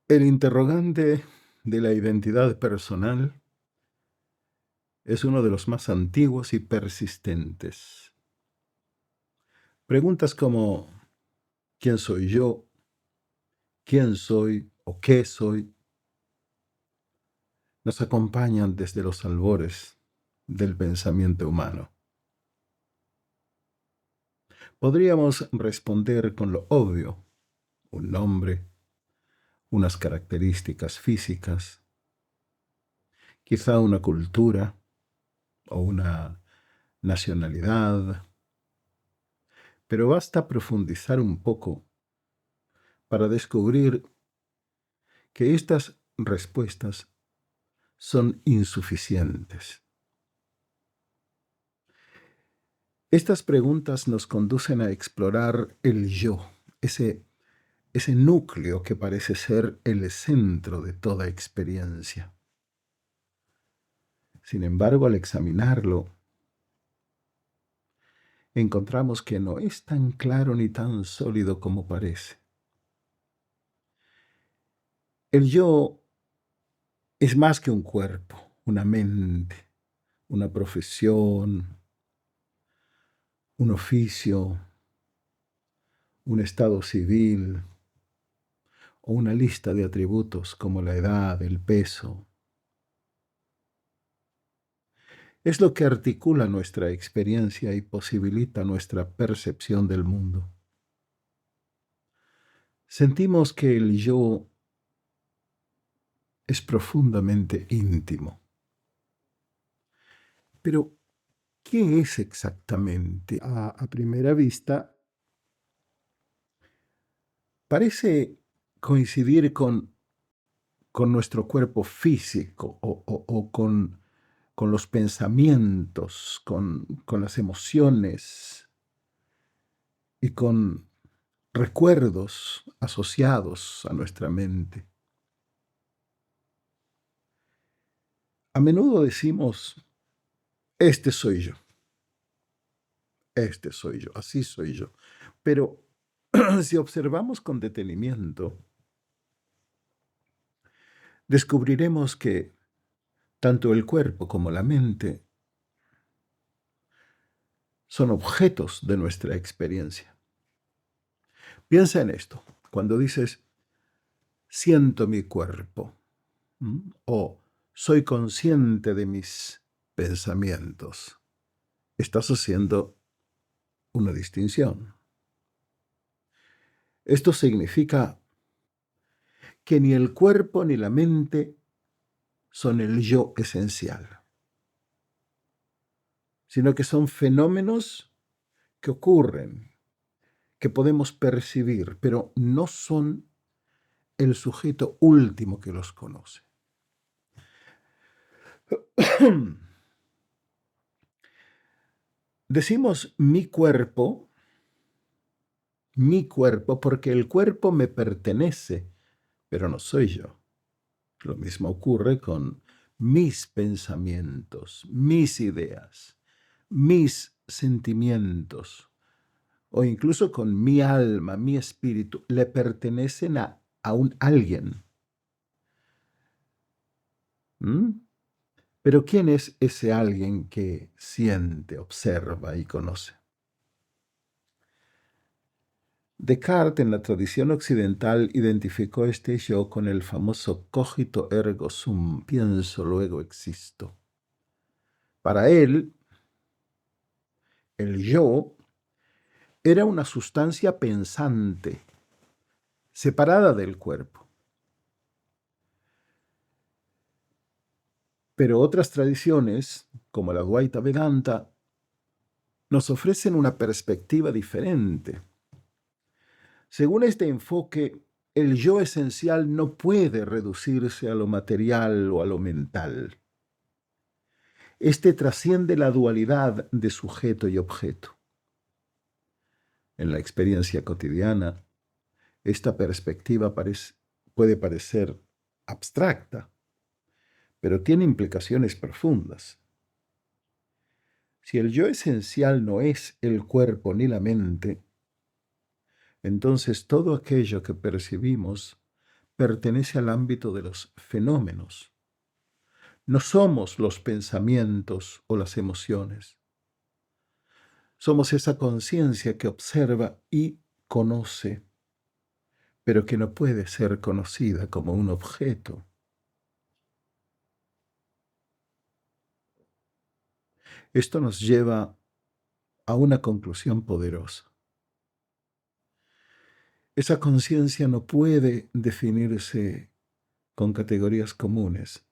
El interrogante de la identidad personal es uno de los más antiguos y persistentes. Preguntas como ¿quién soy yo? ¿Quién soy o qué soy? Nos acompañan desde los albores del pensamiento humano. Podríamos responder con lo obvio: un nombre, unas características físicas, quizá una cultura o una nacionalidad, pero basta profundizar un poco para descubrir que estas respuestas son insuficientes. Estas preguntas nos conducen a explorar el yo, ese núcleo que parece ser el centro de toda experiencia. Sin embargo, al examinarlo, encontramos que no es tan claro ni tan sólido como parece. El yo es más que un cuerpo, una mente, una profesión, un oficio, un estado civil o una lista de atributos como la edad, el peso. Es lo que articula nuestra experiencia y posibilita nuestra percepción del mundo. Sentimos que el yo es profundamente íntimo. Pero, ¿qué es exactamente? A primera vista, parece coincidir con nuestro cuerpo físico o con los pensamientos, con las emociones y con recuerdos asociados a nuestra mente. A menudo decimos, este soy yo, así soy yo. Pero si observamos con detenimiento, descubriremos que tanto el cuerpo como la mente son objetos de nuestra experiencia. Piensa en esto. Cuando dices, siento mi cuerpo, o soy consciente de mis pensamientos, estás haciendo una distinción. Esto significa que ni el cuerpo ni la mente son el yo esencial, sino que son fenómenos que ocurren, que podemos percibir, pero no son el sujeto último que los conoce. Decimos mi cuerpo, porque el cuerpo me pertenece, pero no soy yo. Lo mismo ocurre con mis pensamientos, mis ideas, mis sentimientos, o incluso con mi alma, mi espíritu, le pertenecen a un alguien. ¿Mm? Pero ¿quién es ese alguien que siente, observa y conoce? Descartes, en la tradición occidental, identificó este yo con el famoso cogito ergo sum, pienso, luego existo. Para él, el yo era una sustancia pensante, separada del cuerpo. Pero otras tradiciones, como la Advaita Vedanta, nos ofrecen una perspectiva diferente. Según este enfoque, el yo esencial no puede reducirse a lo material o a lo mental. Este trasciende la dualidad de sujeto y objeto. En la experiencia cotidiana, esta perspectiva puede parecer abstracta, pero tiene implicaciones profundas. Si el yo esencial no es el cuerpo ni la mente, entonces todo aquello que percibimos pertenece al ámbito de los fenómenos. No somos los pensamientos o las emociones. Somos esa conciencia que observa y conoce, pero que no puede ser conocida como un objeto. Esto nos lleva a una conclusión poderosa. Esa conciencia no puede definirse con categorías comunes.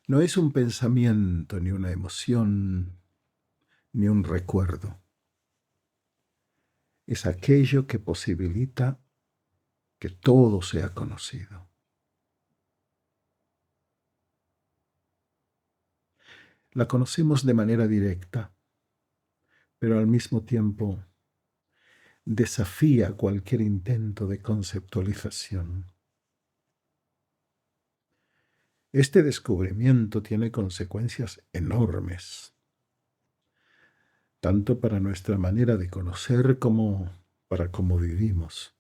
No es un pensamiento, ni una emoción, ni un recuerdo. Es aquello que posibilita que todo sea conocido. La conocemos de manera directa, pero al mismo tiempo desafía cualquier intento de conceptualización. Este descubrimiento tiene consecuencias enormes, tanto para nuestra manera de conocer como para cómo vivimos.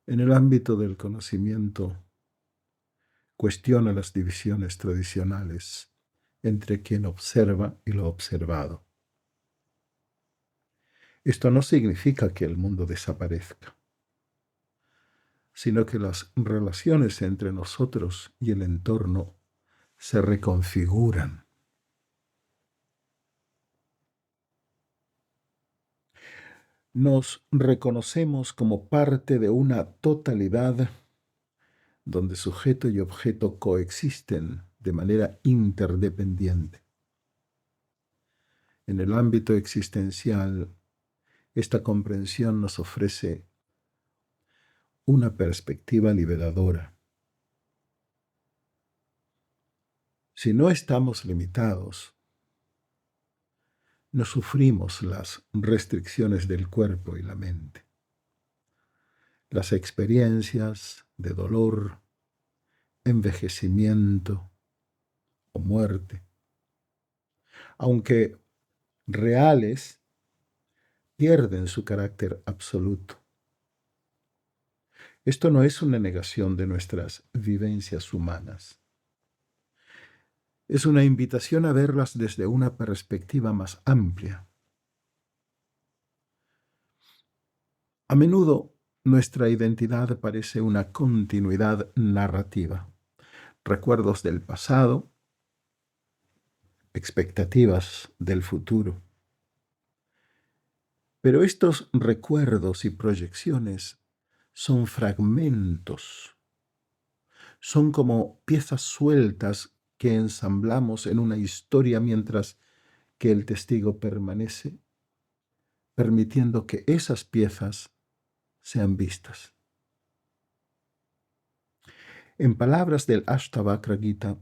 En el ámbito del conocimiento, cuestiona las divisiones tradicionales entre quien observa y lo observado. Esto no significa que el mundo desaparezca, sino que las relaciones entre nosotros y el entorno se reconfiguran. Nos reconocemos como parte de una totalidad donde sujeto y objeto coexisten de manera interdependiente. En el ámbito existencial, esta comprensión nos ofrece una perspectiva liberadora. Si no estamos limitados, no sufrimos las restricciones del cuerpo y la mente. Las experiencias de dolor, envejecimiento o muerte, aunque reales, pierden su carácter absoluto. Esto no es una negación de nuestras vivencias humanas. Es una invitación a verlas desde una perspectiva más amplia. A menudo, nuestra identidad parece una continuidad narrativa, recuerdos del pasado, expectativas del futuro. Pero estos recuerdos y proyecciones son fragmentos, son como piezas sueltas que ensamblamos en una historia mientras que el testigo permanece, permitiendo que esas piezas sean vistas. En palabras del Ashtavakra Gita,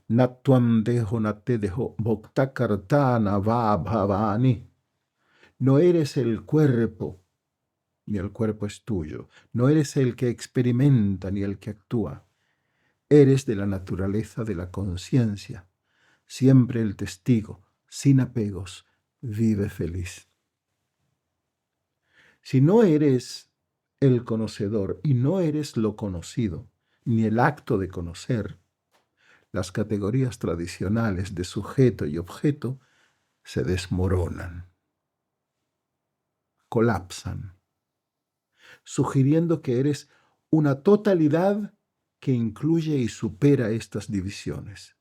Natvam deho nate deho bhaktakartana va bhavani. No eres el cuerpo, ni el cuerpo es tuyo. No eres el que experimenta ni el que actúa. Eres de la naturaleza de la conciencia. Siempre el testigo, sin apegos, vive feliz. Si no eres el conocedor y no eres lo conocido, ni el acto de conocer, las categorías tradicionales de sujeto y objeto se desmoronan, colapsan, sugiriendo que eres una totalidad que incluye y supera estas divisiones.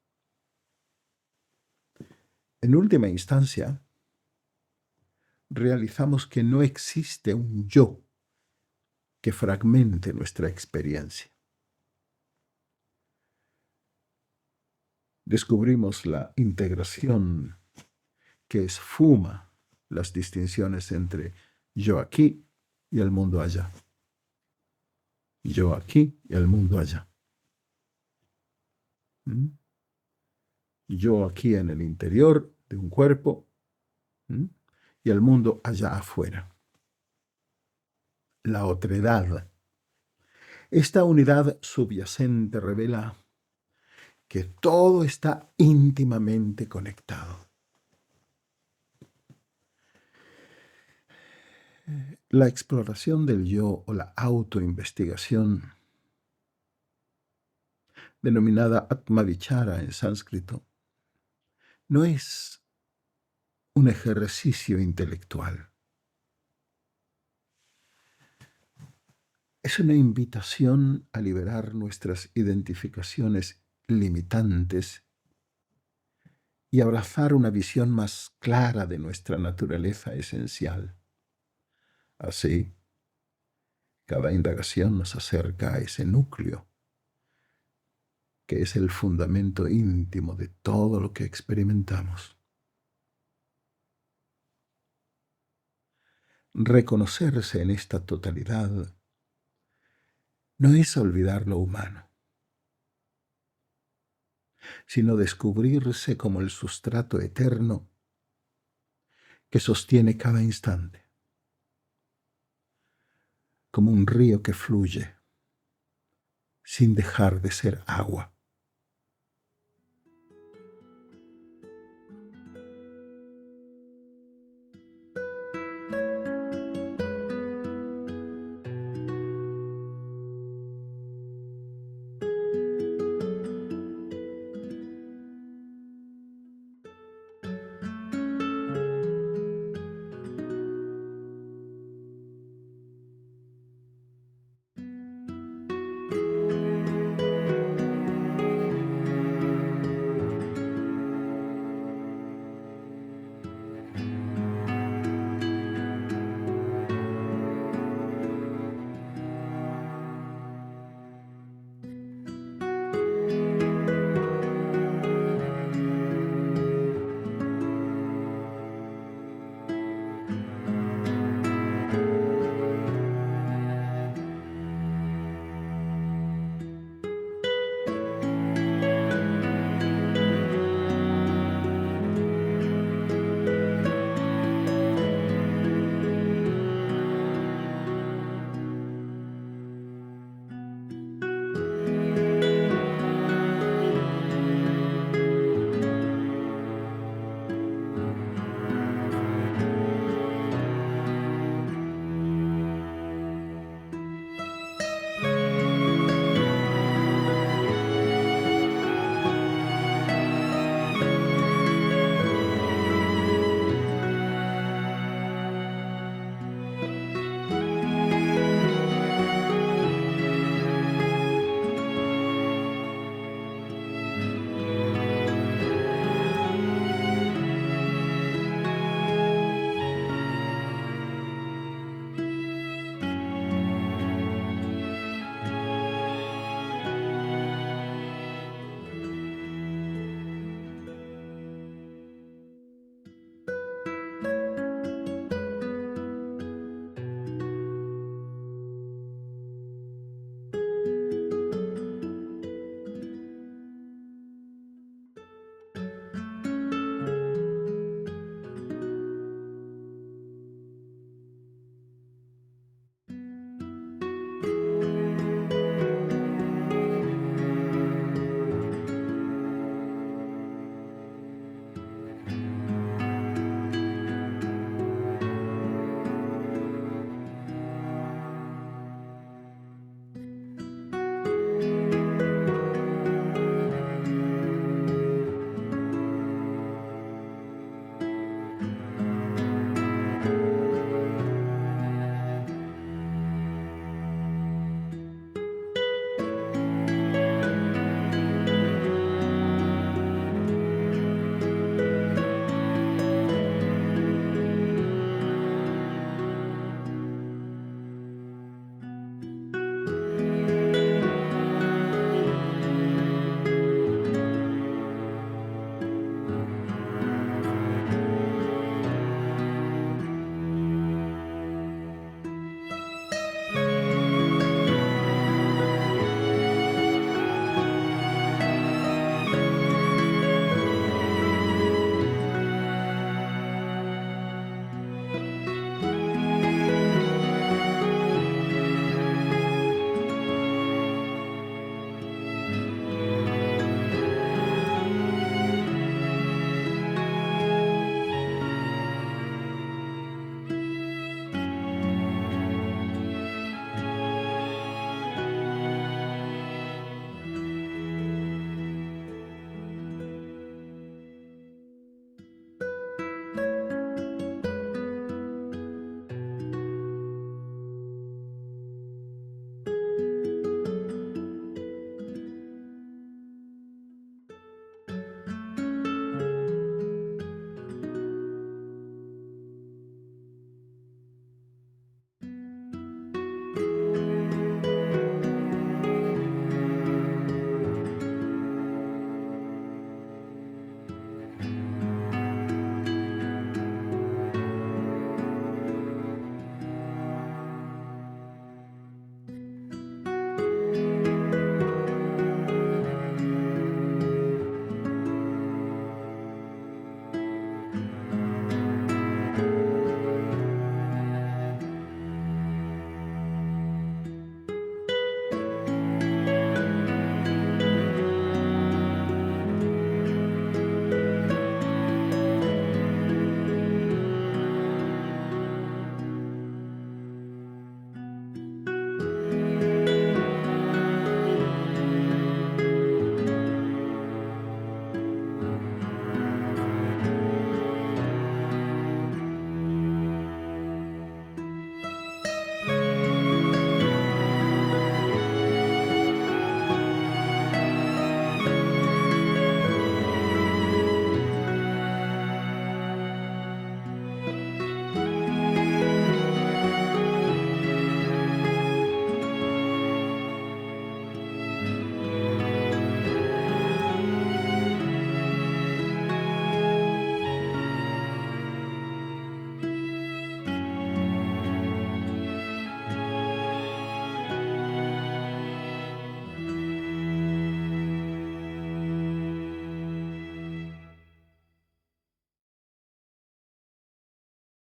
En última instancia, realizamos que no existe un yo que fragmente nuestra experiencia. Descubrimos la integración que esfuma las distinciones entre yo aquí y el mundo allá. Yo aquí y el mundo allá. ¿Mm? Yo aquí en el interior de un cuerpo, ¿mm?, y el mundo allá afuera. La otredad. Esta unidad subyacente revela que todo está íntimamente conectado. La exploración del yo o la autoinvestigación, denominada Atmavichara en sánscrito, no es un ejercicio intelectual. Es una invitación a liberar nuestras identificaciones limitantes y abrazar una visión más clara de nuestra naturaleza esencial. Así, cada indagación nos acerca a ese núcleo, que es el fundamento íntimo de todo lo que experimentamos. Reconocerse en esta totalidad no es olvidar lo humano, sino descubrirse como el sustrato eterno que sostiene cada instante, como un río que fluye sin dejar de ser agua.